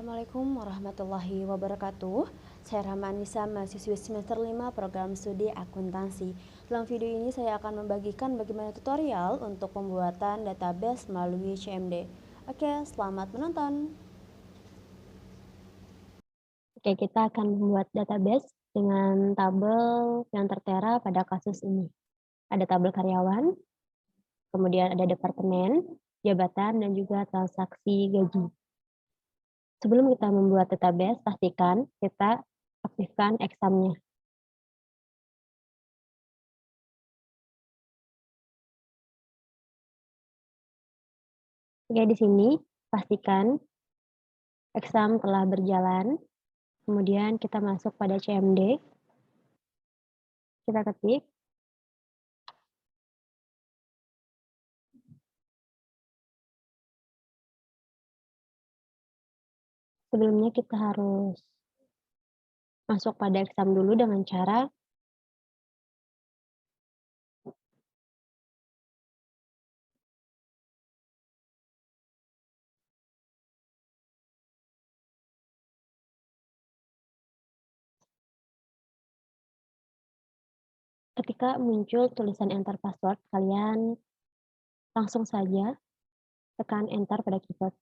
Assalamualaikum warahmatullahi wabarakatuh. Saya Rahma Anissa, mahasiswi semester 5 program studi akuntansi. Dalam video ini saya akan membagikan bagaimana tutorial untuk pembuatan database melalui CMD. Oke, selamat menonton. Oke, kita akan membuat database dengan tabel yang tertera pada kasus ini. Ada tabel karyawan, kemudian ada departemen, jabatan, dan juga transaksi gaji. Sebelum kita membuat database, pastikan kita aktifkan exam-nya. Oke, di sini pastikan exam telah berjalan. Kemudian kita masuk pada CMD. Kita ketik. Sebelumnya kita harus masuk pada exam dulu dengan cara ketika muncul tulisan enter password, kalian langsung saja tekan enter pada keyboard.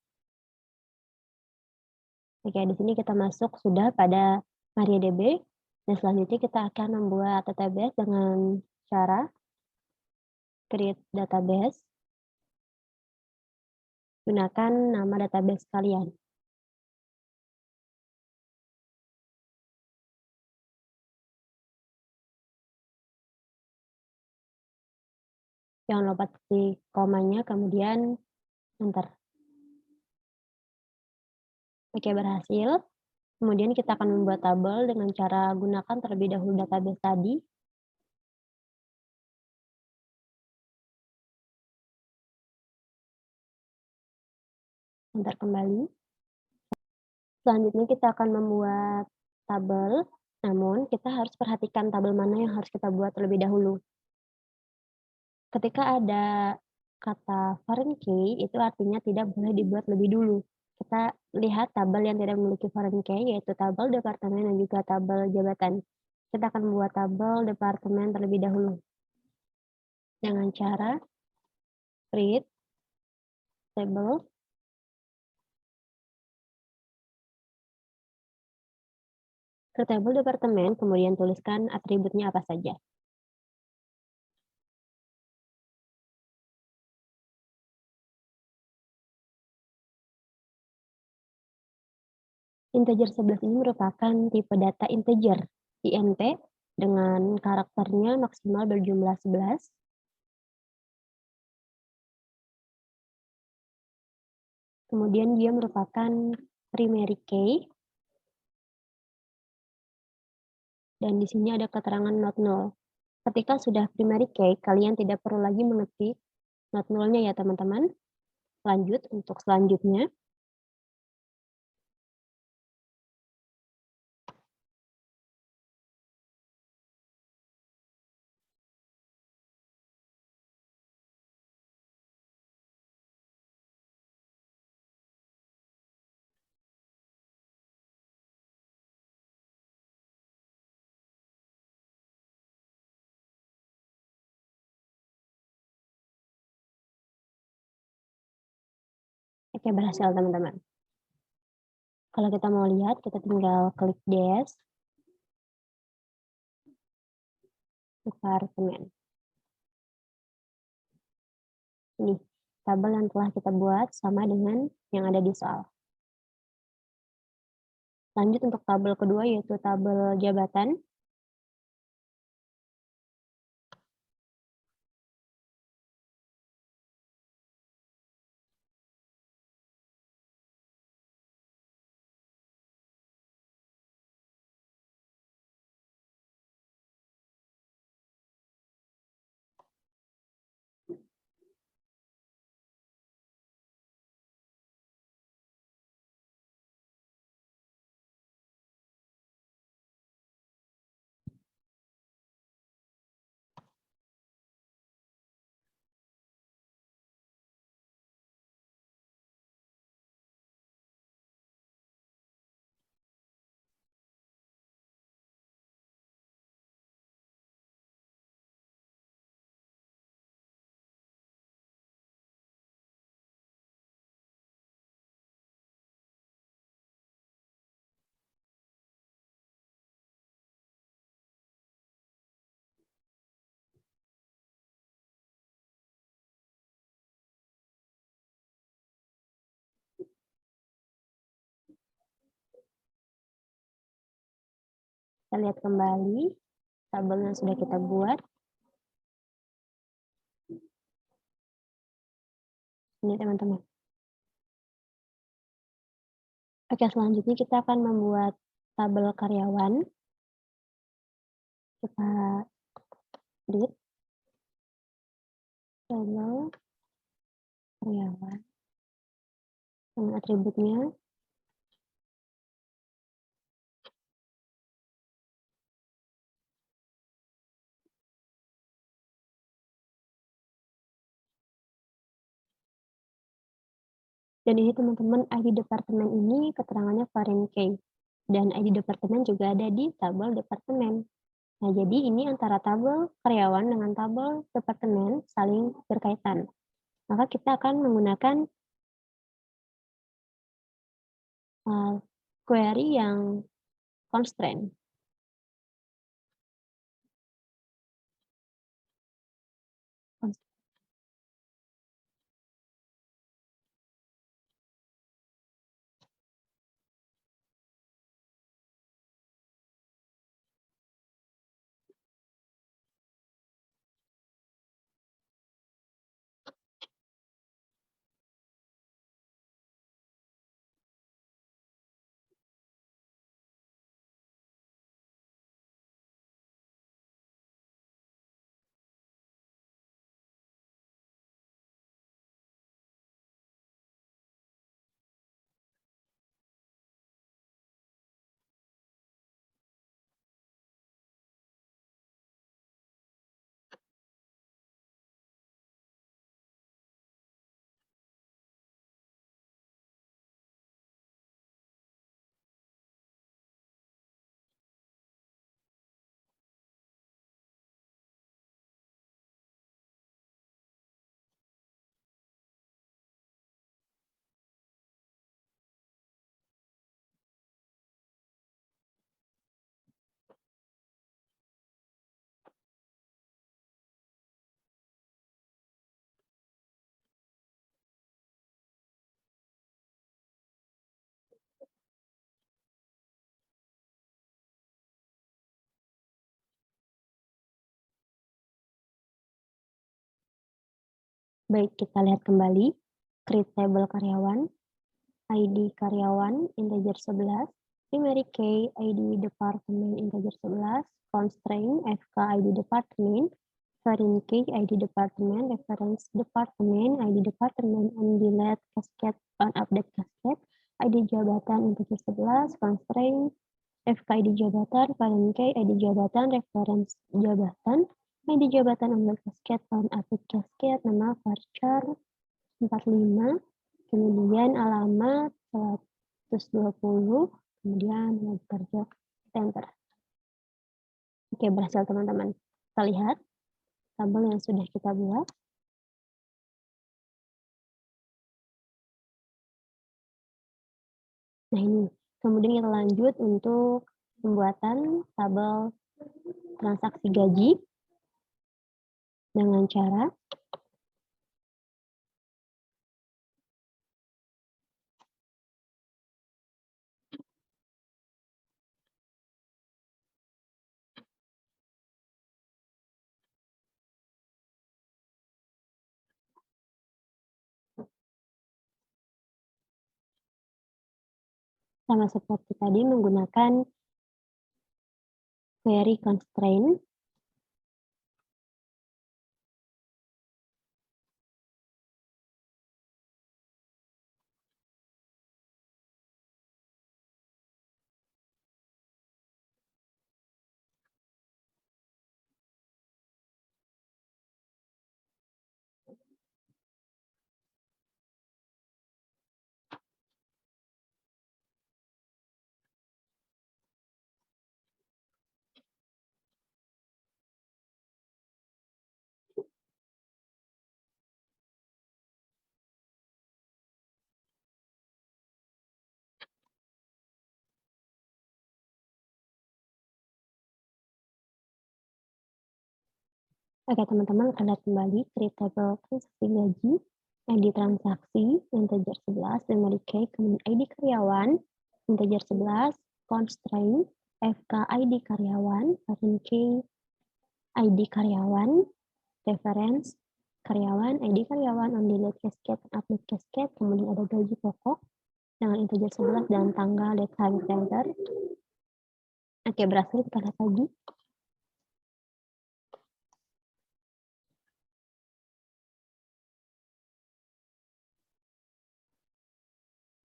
Oke, di sini kita masuk sudah pada MariaDB, dan selanjutnya kita akan membuat database dengan cara create database. Gunakan nama database kalian. Jangan lupa ketik komanya, kemudian enter. Oke, berhasil. Kemudian kita akan membuat tabel dengan cara gunakan terlebih dahulu database tadi. Enter kembali. Selanjutnya kita akan membuat tabel, namun kita harus perhatikan tabel mana yang harus kita buat terlebih dahulu. Ketika ada kata foreign key, itu artinya tidak boleh dibuat lebih dulu. Kita lihat tabel yang tidak memiliki foreign key, yaitu tabel departemen dan juga tabel jabatan. Kita akan membuat tabel departemen terlebih dahulu. Dengan cara create table. Ke tabel departemen, kemudian tuliskan atributnya apa saja. Integer 11 ini merupakan tipe data integer, INT, dengan karakternya maksimal berjumlah 11. Kemudian dia merupakan primary key. Dan di sini ada keterangan not null. Ketika sudah primary key, kalian tidak perlu lagi mengetik not null-nya ya teman-teman. Lanjut untuk selanjutnya. Oke, berhasil teman-teman. Kalau kita mau lihat, kita tinggal klik DS, departemen. Ini tabel yang telah kita buat sama dengan yang ada di soal. Lanjut untuk tabel kedua, yaitu tabel jabatan. Kita lihat kembali tabel yang sudah kita buat. Ini teman-teman. Oke, selanjutnya kita akan membuat tabel karyawan. Kita edit tabel karyawan dengan atributnya. Dan ini teman-teman, ID departemen ini keterangannya foreign key. Dan ID departemen juga ada di tabel departemen. Nah, jadi ini antara tabel karyawan dengan tabel departemen saling berkaitan. Maka kita akan menggunakan query yang constraint. Baik, kita lihat kembali. Create table karyawan, ID karyawan, integer 11, primary key, ID department, integer 11, constraint, FK, ID department, foreign key, ID department, reference department, ID department, on delete cascade, on update cascade, ID jabatan, integer 11, constraint, FK, ID jabatan, foreign key, ID jabatan, reference jabatan, ID jabatan, on delete cascade, on update cascade, nama varchar 45, kemudian alamat 120, kemudian nama kerja, enter. Oke, berhasil teman-teman. Kita lihat tabel yang sudah kita buat. Nah ini, kemudian kita lanjut untuk pembuatan tabel transaksi gaji dengan cara sama seperti tadi menggunakan query constraint. Oke teman-teman, kita lihat kembali create table transaksi gaji, ID transaksi, integer 11, primary key, kemudian ID karyawan, integer 11, constraint, FKID karyawan, foreign key, ID karyawan, reference karyawan, ID karyawan, on delete cascade, update cascade, kemudian ada gaji pokok dengan integer 11 dan tanggal, date, time, center. Oke, berhasil, kita lihat lagi.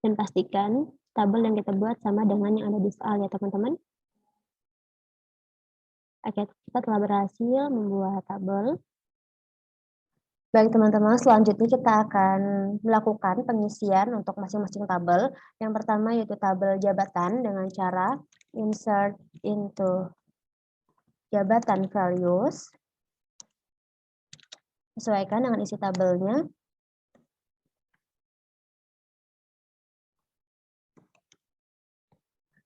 Dan pastikan tabel yang kita buat sama dengan yang ada di soal ya teman-teman. Oke, kita telah berhasil membuat tabel. Baik teman-teman, selanjutnya kita akan melakukan pengisian untuk masing-masing tabel. Yang pertama yaitu tabel jabatan dengan cara insert into jabatan values. Sesuaikan dengan isi tabelnya.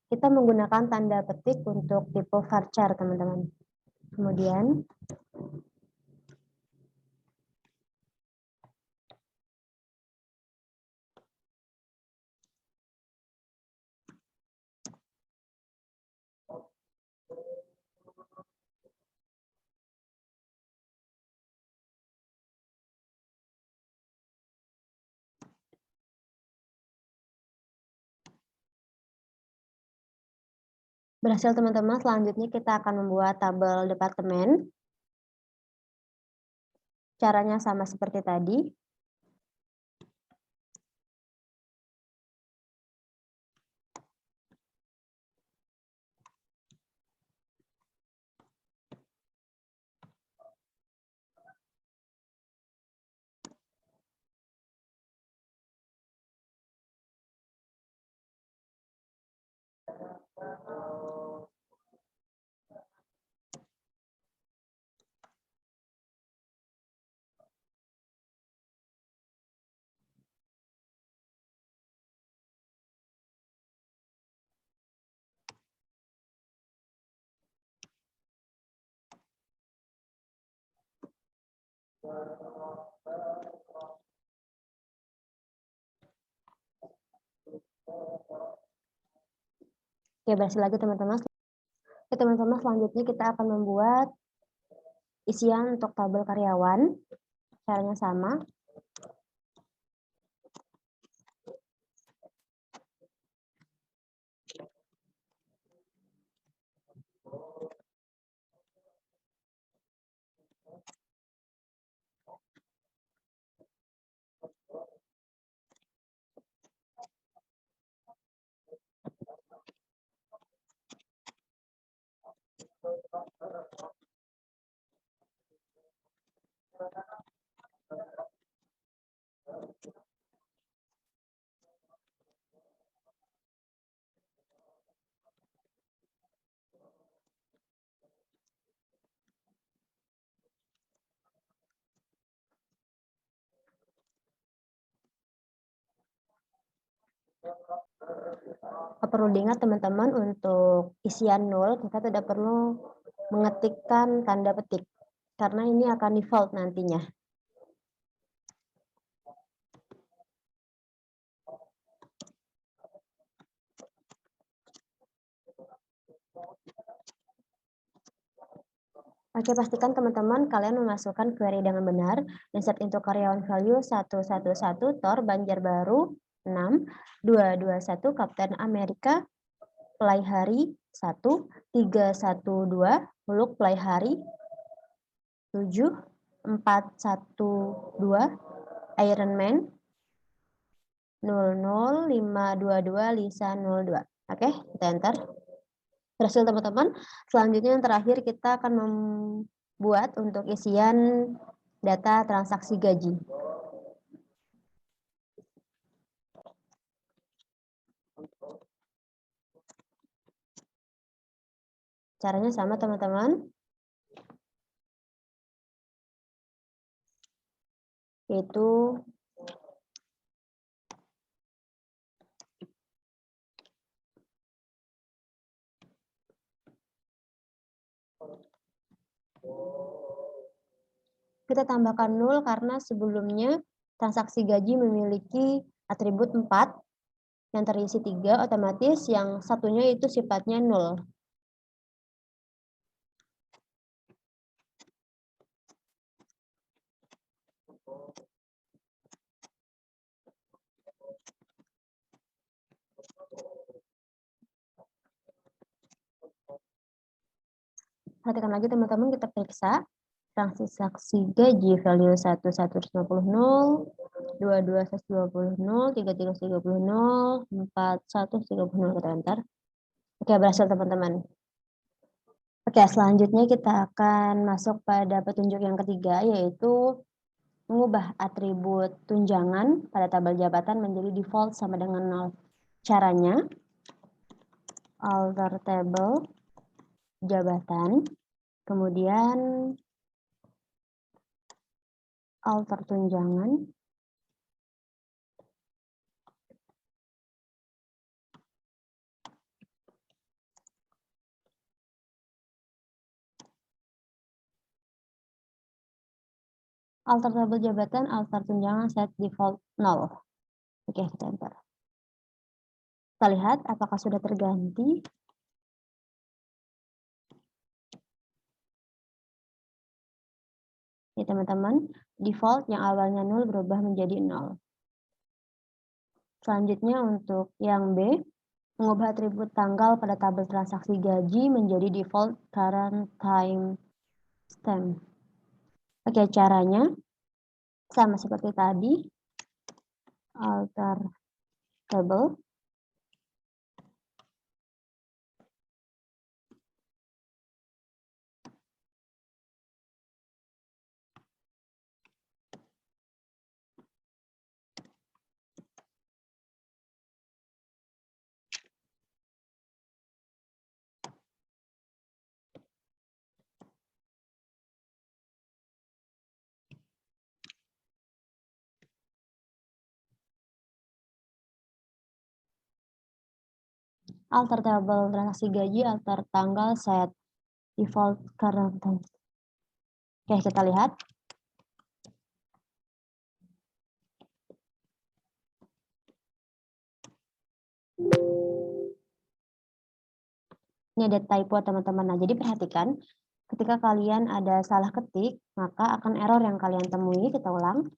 Kita menggunakan tanda petik untuk tipe varchar teman-teman. Kemudian berhasil teman-teman, selanjutnya kita akan membuat tabel departemen. Caranya sama seperti tadi. Oke, berhasil lagi teman-teman. Oke, teman-teman, selanjutnya kita akan membuat isian untuk tabel karyawan. Caranya sama. Perlu diingat teman-teman, untuk isian 0 kita tidak perlu mengetikkan tanda petik karena ini akan default nantinya. Oke, pastikan teman-teman kalian memasukkan query dengan benar. Insert into karyawan value 111 Tor Banjarbaru 6 221 Kapten Amerika Play hari 1 312 Huluk Play hari 7 412 Iron Man 00522 Lisa 02. Oke, kita enter. Berhasil teman-teman. Selanjutnya yang terakhir kita akan membuat untuk isian data transaksi gaji. Caranya sama teman-teman. Yaitu kita tambahkan 0 karena sebelumnya transaksi gaji memiliki atribut 4 yang terisi 3, otomatis yang satunya itu sifatnya 0. Perhatikan lagi teman-teman, kita periksa transaksi gaji value 1 150 0, 2 120 0, 3 30 0, 4 130 0, kita enter. Oke, berhasil teman-teman. Oke, selanjutnya kita akan masuk pada petunjuk yang ketiga, yaitu mengubah atribut tunjangan pada tabel jabatan menjadi default sama dengan 0. Caranya, alter table jabatan, kemudian alter tunjangan, alter tabel jabatan, alter tunjangan, set default 0. Oke, kita enter. Kita lihat apakah sudah terganti. Ya teman-teman, default yang awalnya 0 berubah menjadi 0. Selanjutnya untuk yang B, mengubah atribut tanggal pada tabel transaksi gaji menjadi default current time stamp. Oke, caranya sama seperti tadi, alter table, alter tabel transaksi gaji, alter tanggal, set default current time. Oke, kita lihat. Ini ada typo teman-teman. Nah, jadi perhatikan ketika kalian ada salah ketik, maka akan error yang kalian temui. Kita ulang.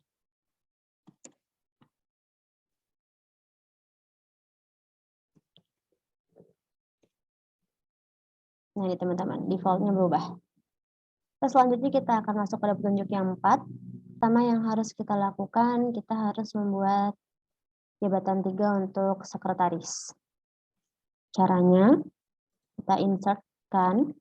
Nah, ini teman-teman, defaultnya berubah. Terus selanjutnya kita akan masuk pada petunjuk yang 4. Pertama yang harus kita lakukan, kita harus membuat jabatan 3 untuk sekretaris. Caranya, kita insertkan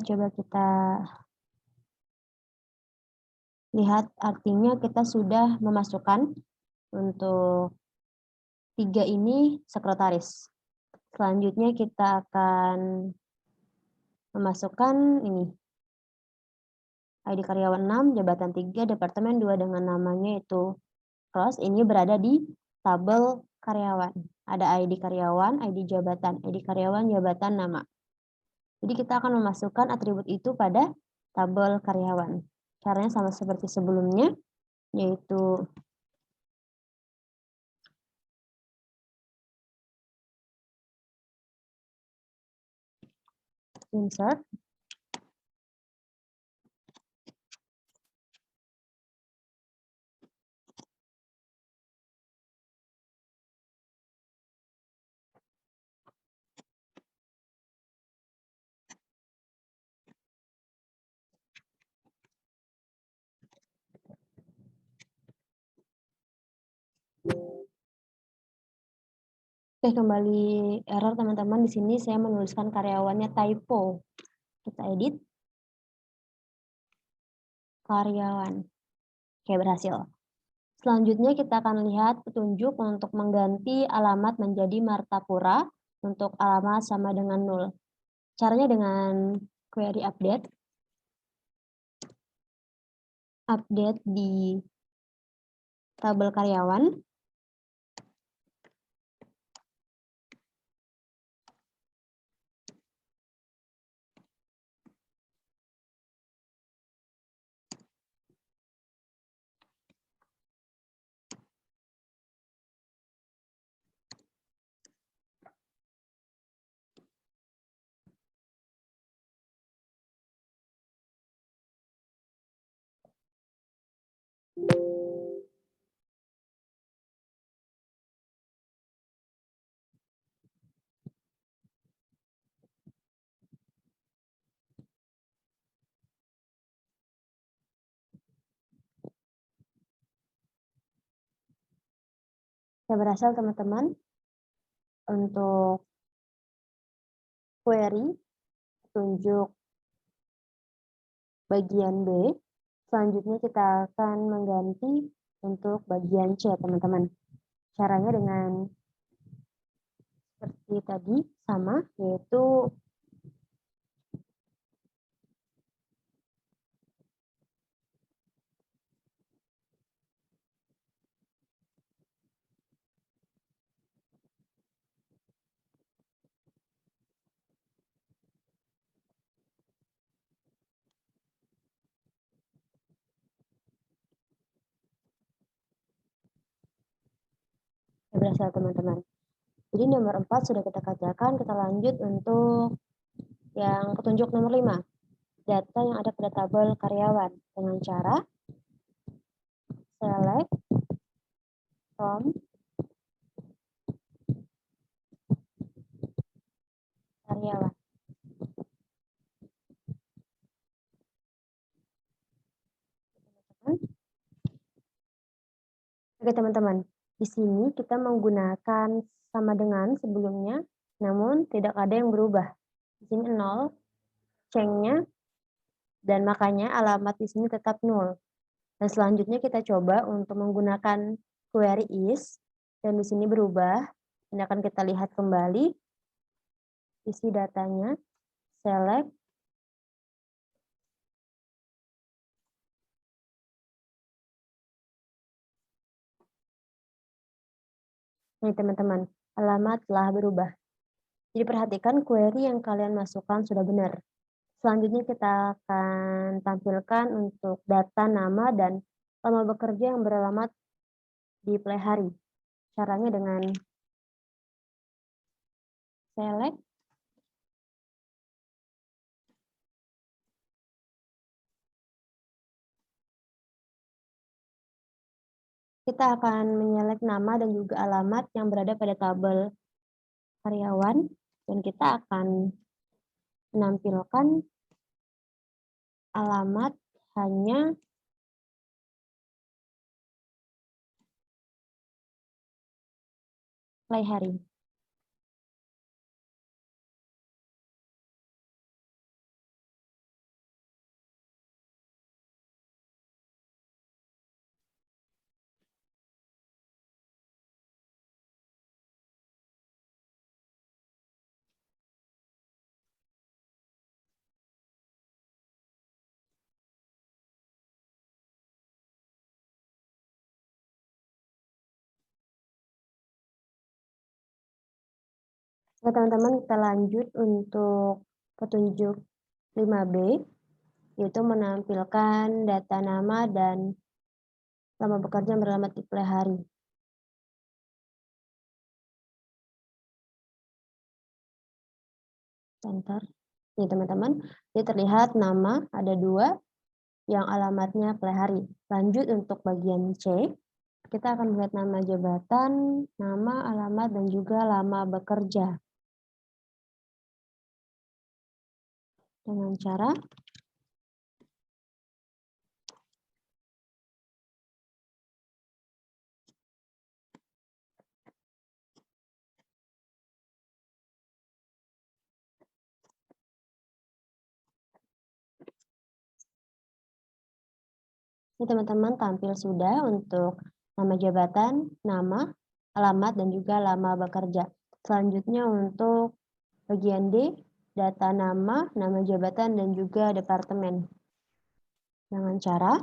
coba kita lihat, artinya kita sudah memasukkan untuk 3 ini sekretaris. Selanjutnya kita akan memasukkan ini ID karyawan 6, jabatan 3, departemen 2 dengan namanya itu Cross. Ini berada di tabel karyawan. Ada ID karyawan, ID jabatan, ID karyawan, jabatan, nama. Jadi kita akan memasukkan atribut itu pada tabel karyawan. Caranya sama seperti sebelumnya, yaitu insert, Oke, kembali error teman-teman. Di sini saya menuliskan karyawannya typo. Kita edit. Karyawan. Oke, berhasil. Selanjutnya kita akan lihat petunjuk untuk mengganti alamat menjadi Martapura untuk alamat sama dengan 0. Caranya dengan query update. Update di tabel karyawan. Oke, berhasil teman-teman untuk query petunjuk bagian B. Selanjutnya kita akan mengganti untuk bagian C, teman-teman. Caranya dengan seperti tadi, sama, yaitu berhasil teman-teman. Jadi nomor 4 sudah kita kerjakan, kita lanjut untuk yang petunjuk nomor 5. Data yang ada pada tabel karyawan dengan cara select from karyawan. Oke teman-teman, di sini kita menggunakan sama dengan sebelumnya, namun tidak ada yang berubah. Di sini 0, cengnya, dan makanya alamat di sini tetap 0. Dan selanjutnya kita coba untuk menggunakan query is, dan di sini berubah. Ini akan kita lihat kembali isi datanya, select nih teman-teman, alamat telah berubah. Jadi perhatikan query yang kalian masukkan sudah benar. Selanjutnya kita akan tampilkan untuk data nama dan lama bekerja yang beralamat di play hari. Caranya dengan select kita akan menyelect nama dan juga alamat yang berada pada tabel karyawan dan kita akan menampilkan alamat hanya play hari. Nah, teman-teman kita lanjut untuk petunjuk 5B, yaitu menampilkan data nama dan lama bekerja yang beralamat di play hari. Enter. Nih teman-teman, ini terlihat nama ada 2 yang alamatnya play hari. Lanjut untuk bagian C, kita akan melihat nama jabatan, nama, alamat, dan juga lama bekerja. Dengan cara ini teman-teman tampil sudah untuk nama jabatan, nama, alamat, dan juga lama bekerja. Selanjutnya untuk bagian D, data nama jabatan, dan juga departemen. Dengan cara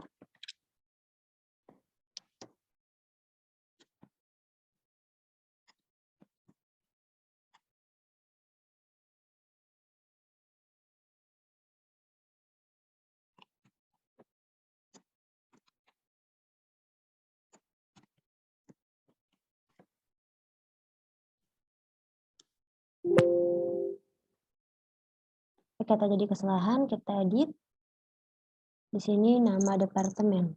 jika terjadi kesalahan, kita edit. Di sini nama departemen.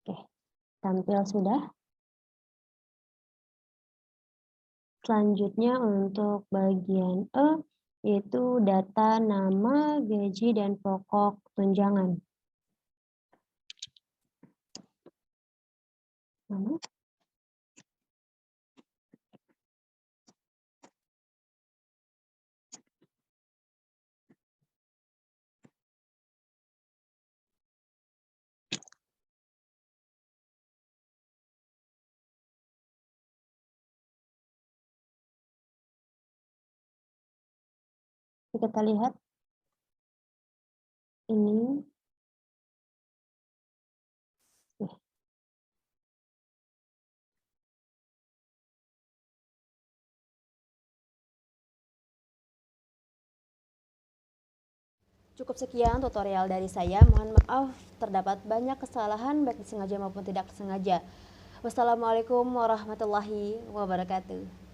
Oke, tampil sudah. Selanjutnya untuk bagian E, yaitu data nama, gaji, dan pokok tunjangan. Lalu kita lihat ini, nih, Cukup sekian tutorial dari saya. Mohon maaf terdapat banyak kesalahan baik disengaja maupun tidak disengaja. Wassalamualaikum warahmatullahi wabarakatuh.